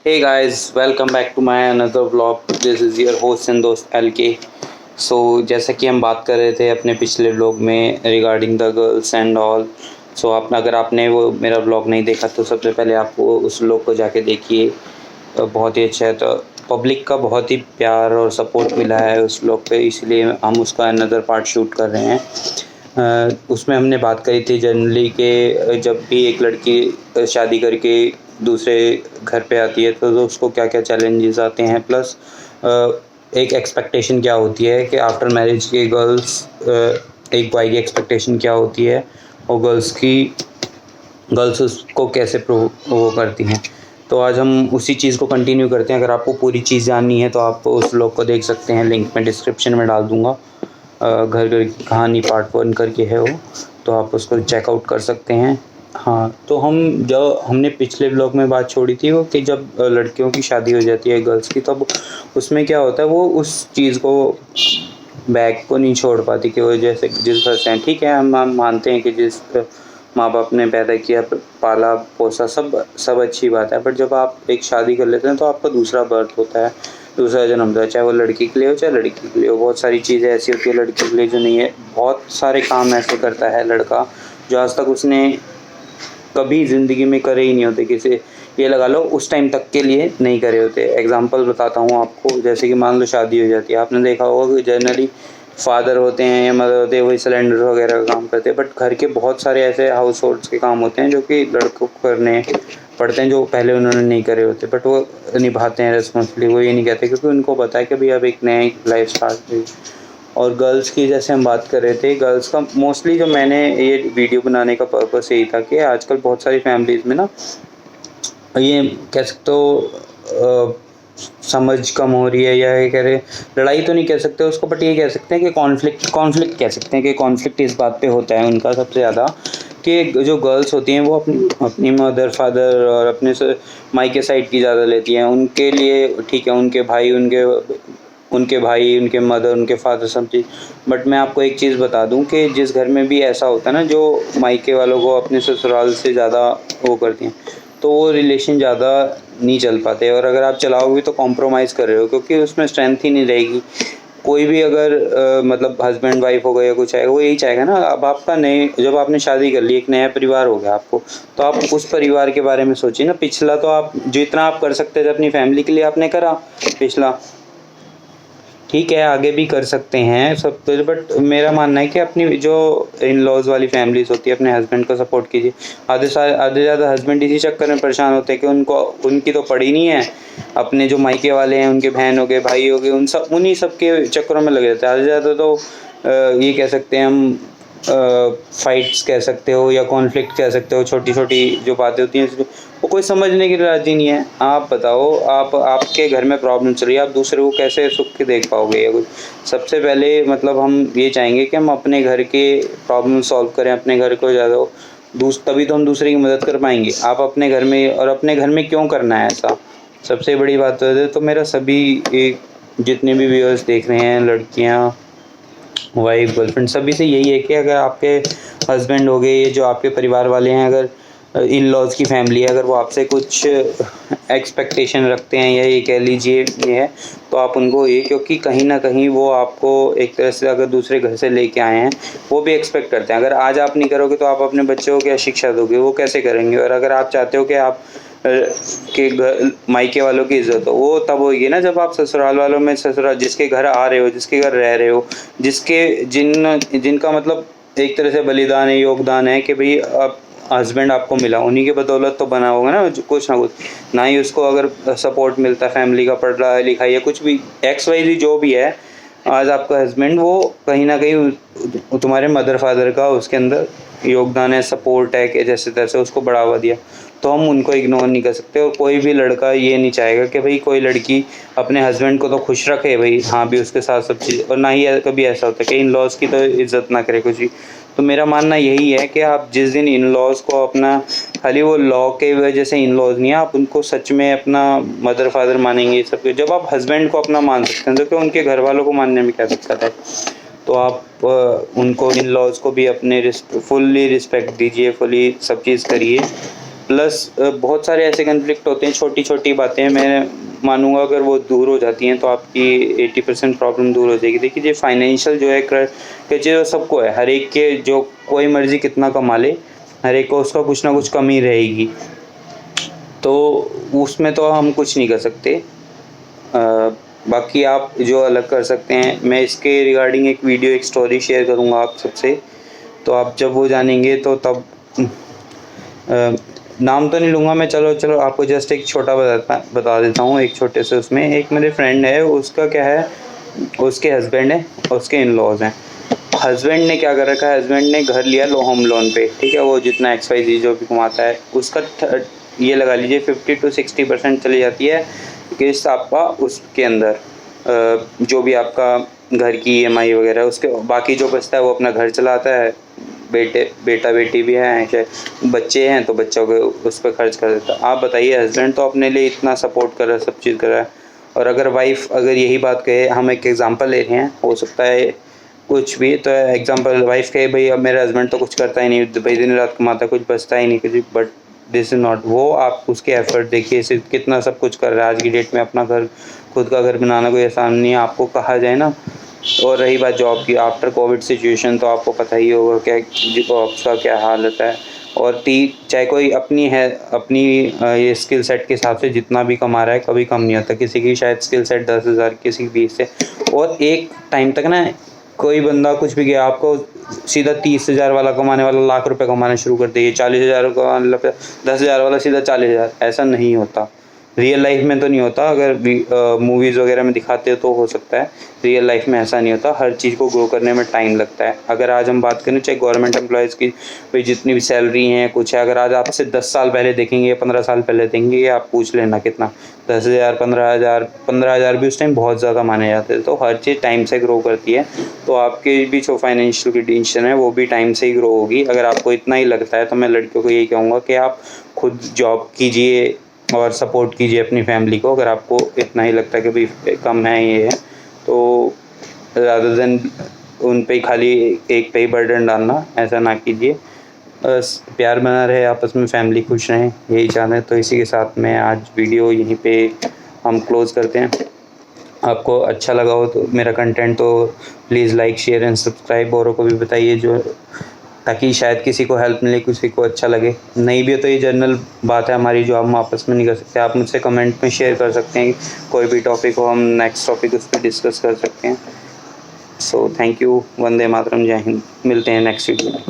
Hey guys, welcome back to my another vlog. This is your host and दोस्त LK. सो जैसा कि हम बात कर रहे थे अपने पिछले व्लॉग में regarding the girls and all. So आपने अगर आपने वो मेरा व्लॉग नहीं देखा तो सबसे पहले आप वो उस व्लॉग को जाके देखिए। बहुत ही अच्छा है। तो पब्लिक का बहुत ही प्यार और सपोर्ट मिला है उस व्लॉग पे, इसलिए हम उसका अनदर पार्ट शूट कर रहे हैं। उसमें हमने बात करी थी जनरली कि जब भी एक लड़की शादी करके दूसरे घर पे आती है तो उसको क्या क्या चैलेंजेस आते हैं, प्लस एक एक्सपेक्टेशन क्या होती है कि आफ्टर मैरिज के गर्ल्स एक बॉय की एक्सपेक्टेशन क्या होती है और गर्ल्स उसको कैसे वो करती हैं। तो आज हम उसी चीज़ को कंटिन्यू करते हैं। अगर आपको पूरी चीज़ जाननी है तो आप उस व्लॉग को देख सकते हैं, लिंक मैं डिस्क्रिप्शन में डाल दूँगा। घर घर की कहानी पार्ट 1 करके है वो, तो आप उसको चेकआउट कर सकते हैं। हाँ, तो हमने पिछले व्लॉग में बात छोड़ी थी वो कि जब लड़कियों की शादी हो जाती है गर्ल्स की, तब उसमें क्या होता है, वो उस चीज़ को बैग को नहीं छोड़ पाती कि वो जैसे जिस घर से हैं। ठीक है, हम मानते हैं कि जिस माँ बाप ने पैदा किया, पाला पोसा, सब अच्छी बात है। बट जब आप एक शादी कर लेते हैं तो आपका दूसरा बर्थ होता है, दूसरा जन्म होता है, चाहे वो लड़की के लिए हो चाहे लड़की के लिए हो। बहुत सारी चीज़ें ऐसी होती है लड़की के लिए जो नहीं है। बहुत सारे काम ऐसे करता है लड़का जो आज तक उसने कभी ज़िंदगी में करे ही नहीं होते, किसी ये लगा लो उस टाइम तक के लिए नहीं करे होते। एग्जांपल बताता हूँ आपको, जैसे कि मान लो शादी हो जाती है, आपने देखा होगा कि जनरली फादर होते हैं या मदर होते हैं वही सिलेंडर वगैरह का काम करते हैं। बट घर के बहुत सारे ऐसे हाउस होल्ड्स के काम होते हैं जो कि लड़कों को करने पड़ते हैं, जो पहले उन्होंने नहीं करे होते, बट वो निभाते हैं रिस्पॉन्सिबली। वो ये नहीं कहते क्योंकि उनको पता है कि भाई अब एक नया लाइफ स्टार्ट हुई। और गर्ल्स की जैसे हम बात कर रहे थे, गर्ल्स का मोस्टली जो मैंने ये वीडियो बनाने का पर्पस यही था कि आजकल बहुत सारी फैमिलीज़ में ना ये कह सकते हो समझ कम हो रही है, या ये कह रहे लड़ाई तो नहीं कह सकते उसको, बट ये कह सकते हैं कि कॉन्फ्लिक्ट कह सकते हैं कि कॉन्फ्लिक्ट इस बात पे होता है उनका सबसे ज़्यादा कि जो गर्ल्स होती हैं वो अपनी मदर फादर और अपने मायके साइड की ज़्यादा लेती हैं। उनके लिए ठीक है, उनके भाई उनके मदर उनके फादर सब चीज़। बट मैं आपको एक चीज़ बता दूं कि जिस घर में भी ऐसा होता है ना, जो मायके वालों को अपने ससुराल से ज़्यादा वो करती हैं, तो वो रिलेशन ज़्यादा नहीं चल पाते। और अगर आप चलाओगे तो कॉम्प्रोमाइज़ कर रहे हो, क्योंकि उसमें स्ट्रेंथ ही नहीं रहेगी। कोई भी अगर मतलब हस्बैंड वाइफ हो गया या कुछ आएगा, वो यही चाहेगा ना। अब आपका जब आपने शादी कर ली, एक नया परिवार हो गया आपको, तो आप उस परिवार के बारे में सोचिए ना। पिछला तो आप जितना आप कर सकते थे अपनी फैमिली के लिए आपने करा पिछला, ठीक है, आगे भी कर सकते हैं सब कुछ। बट मेरा मानना है कि अपनी जो इन लॉज वाली फैमिलीज होती है, अपने हस्बैंड को सपोर्ट कीजिए। आधे ज़्यादा हस्बैंड इसी चक्कर में परेशान होते हैं कि उनकी तो पड़ी नहीं है, अपने जो मायके वाले हैं उनके बहन हो गए भाई हो गए उन्हीं सब के चक्करों में लगे रहते हैं। आधे ज़्यादा तो ये कह सकते हैं हम फाइट्स कह सकते हो या कॉन्फ्लिक्ट कह सकते हो, छोटी छोटी जो बातें होती हैं वो कोई समझने की राजी नहीं है। आप बताओ, आपके घर में प्रॉब्लम चल रही है, आप दूसरे को कैसे सुख के देख पाओगे या कुछ। सबसे पहले मतलब हम ये चाहेंगे कि हम अपने घर के प्रॉब्लम सॉल्व करें, अपने घर को ज़्यादा तभी तो हम दूसरे की मदद कर पाएंगे। आप अपने घर में, और अपने घर में क्यों करना है ऐसा, सबसे बड़ी बात तो मेरा सभी जितने भी व्यूअर्स देख रहे हैं, लड़कियाँ वाइफ गर्लफ्रेंड, सभी से यही है कि अगर आपके हस्बैंड हो गए, ये जो आपके परिवार वाले हैं, अगर इन लॉज की फैमिली है, अगर वो आपसे कुछ एक्सपेक्टेशन रखते हैं या ये कह लीजिए ये है, तो आप उनको ये, क्योंकि कहीं ना कहीं वो आपको एक तरह से अगर दूसरे घर से लेके आए हैं, वो भी एक्सपेक्ट करते हैं। अगर आज आप नहीं करोगे तो आप अपने बच्चों को क्या शिक्षा दोगे, वो कैसे करेंगे। और अगर आप चाहते हो कि आप के घर मायके वालों की इज्जत हो, वो तब होगी ना जब आप ससुराल वालों में, ससुराल जिसके घर आ रहे हो, जिसके घर रह रहे हो, जिनका मतलब एक तरह से बलिदान है, योगदान है कि भाई अब हस्बैंड आपको मिला, उन्हीं के बदौलत तो बना होगा ना कुछ ना कुछ। ना ही उसको अगर सपोर्ट मिलता है फैमिली का, पढ़ रहा है लिखा या कुछ भी XYZ जो भी है, आज आपका हस्बैंड वो कहीं ना कहीं तुम्हारे मदर फादर का उसके अंदर योगदान है, सपोर्ट है कि जैसे तैसे उसको बढ़ावा दिया, तो हम उनको इग्नोर नहीं कर सकते। और कोई भी लड़का ये नहीं चाहेगा कि भाई कोई लड़की अपने हस्बैंड को तो खुश रखे भाई, हाँ भी उसके साथ सब चीज़, और ना ही कभी ऐसा होता है कि इन लॉज की तो इज्जत ना करे कुछ भी। तो मेरा मानना यही है कि आप जिस दिन इन लॉज को अपना, खाली वो लॉ के वजह से इन लॉज नहीं है, आप उनको सच में अपना मदर फादर मानेंगे सब, जब आप हस्बैंड को अपना मान सकते हैं, तो क्या उनके घर वालों को मानने में क्या दिक्कत है। तो आप उनको इन लॉज को भी अपने फुल्ली रिस्पेक्ट दीजिए, फुली सब चीज़ करिए। प्लस बहुत सारे ऐसे कॉन्फ्लिक्ट होते हैं, छोटी-छोटी बातें मैं मानूँगा अगर वो दूर हो जाती हैं तो आपकी 80% प्रॉब्लम दूर हो जाएगी। देखिए, ये फाइनेंशियल जो है क्राइटेरिया सबको है, हर एक के जो कोई मर्ज़ी कितना कमा ले, हर एक को उसका कुछ ना कुछ कमी रहेगी। तो उसमें तो हम कुछ नहीं कर सकते। बाकी आप जो अलग कर सकते हैं, मैं इसके रिगार्डिंग एक वीडियो, एक स्टोरी शेयर करूँगा आप सबसे, तो आप जब वो जानेंगे तो तब नाम तो नहीं लूँगा मैं, चलो आपको जस्ट एक छोटा बता देता हूँ। एक छोटे से उसमें एक मेरे फ्रेंड है, उसका क्या है, उसके हस्बैंड है, उसके इन-लॉज़ हैं। हस्बैंड ने क्या कर रखा है, हस्बैंड ने घर लिया होम लोन पे, ठीक है। वो जितना XYZ जो भी कमाता है उसका ये लगा लीजिए 50 to 60% चली जाती है किस्त आपका उसके अंदर, जो भी आपका घर की EMI वगैरह, उसके बाकी जो बचता है वो अपना घर चलाता है। बेटा बेटी भी हैं, बच्चे हैं तो बच्चों को उस पर खर्च कर देता है। आप बताइए, हस्बैंड तो अपने लिए इतना सपोर्ट कर रहा है, सब चीज़ कर रहा है, और अगर वाइफ़ अगर यही बात कहे, हम एक एग्ज़ाम्पल ले रहे हैं, हो सकता है कुछ भी, तो एग्ज़ाम्पल वाइफ़ कहे भाई अब मेरा हस्बैंड तो कुछ करता ही नहीं, भाई दिन रात कमाता, कुछ बचता ही नहीं कुछ, बट दिस इज़ नॉट वो। आप उसके एफ़र्ट देखिए, सिर्फ कितना सब कुछ कर रहा है। आज की डेट में अपना घर, खुद का घर बनाना कोई आसान नहीं है, आपको कहा जाए ना। और रही बात जॉब की, आफ्टर कोविड सिचुएशन तो आपको पता ही होगा क्या जॉब्स का क्या हालत है। और चाहे कोई अपनी ये स्किल सेट के हिसाब से जितना भी कमा रहा है, कभी कम नहीं होता। किसी की शायद स्किल सेट 10,000, किसी की 20 से, और एक टाइम तक ना कोई बंदा कुछ भी गया, आपको सीधा 30,000 वाला कमाने वाला लाख रुपए कमाना शुरू कर देगी, 40,000 का, 10,000 वाला सीधा 40,000। ऐसा नहीं होता, रियल लाइफ में तो नहीं होता। अगर मूवीज़ वगैरह में दिखाते हो तो हो सकता है, रियल लाइफ में ऐसा नहीं होता। हर चीज़ को ग्रो करने में टाइम लगता है। अगर आज हम बात करें चाहे गवर्नमेंट एम्प्लॉयज़ की, भाई जितनी भी सैलरी हैं कुछ है, अगर आज आपसे 10 साल पहले देखेंगे, 15 साल पहले देखेंगे, आप पूछ लेना कितना, 10,000, 15,000 भी उस टाइम बहुत ज़्यादा माने जाते थे। तो हर चीज़ टाइम से ग्रो करती है, तो आपकी भी जो फाइनेंशियल कंडीशन है वो भी टाइम से ही ग्रो होगी। अगर आपको इतना ही लगता है तो मैं लड़कियों को यही कहूँगा कि आप खुद जॉब कीजिए और सपोर्ट कीजिए अपनी फैमिली को। अगर आपको इतना ही लगता है कि भाई कम है ये है, तो रादर देन उन पे खाली एक पे ही बर्डन डालना, ऐसा ना कीजिए। बस प्यार बना रहे आपस में, फैमिली खुश रहें, यही चाहते हैं। तो इसी के साथ में आज वीडियो यहीं पे हम क्लोज़ करते हैं। आपको अच्छा लगा हो तो मेरा कंटेंट, तो please like, share and subscribe. औरों को भी बताइए, जो ताकि शायद किसी को हेल्प मिले, किसी को अच्छा लगे। नहीं भी हो तो ये जनरल बात है हमारी, जो हम आपस में नहीं कर सकते। आप मुझसे कमेंट में शेयर कर सकते हैं, कोई भी टॉपिक हो, हम नेक्स्ट टॉपिक उस पर डिस्कस कर सकते हैं। So thank you, Vande Mataram, जय हिंद। मिलते हैं नेक्स्ट वीडियो में।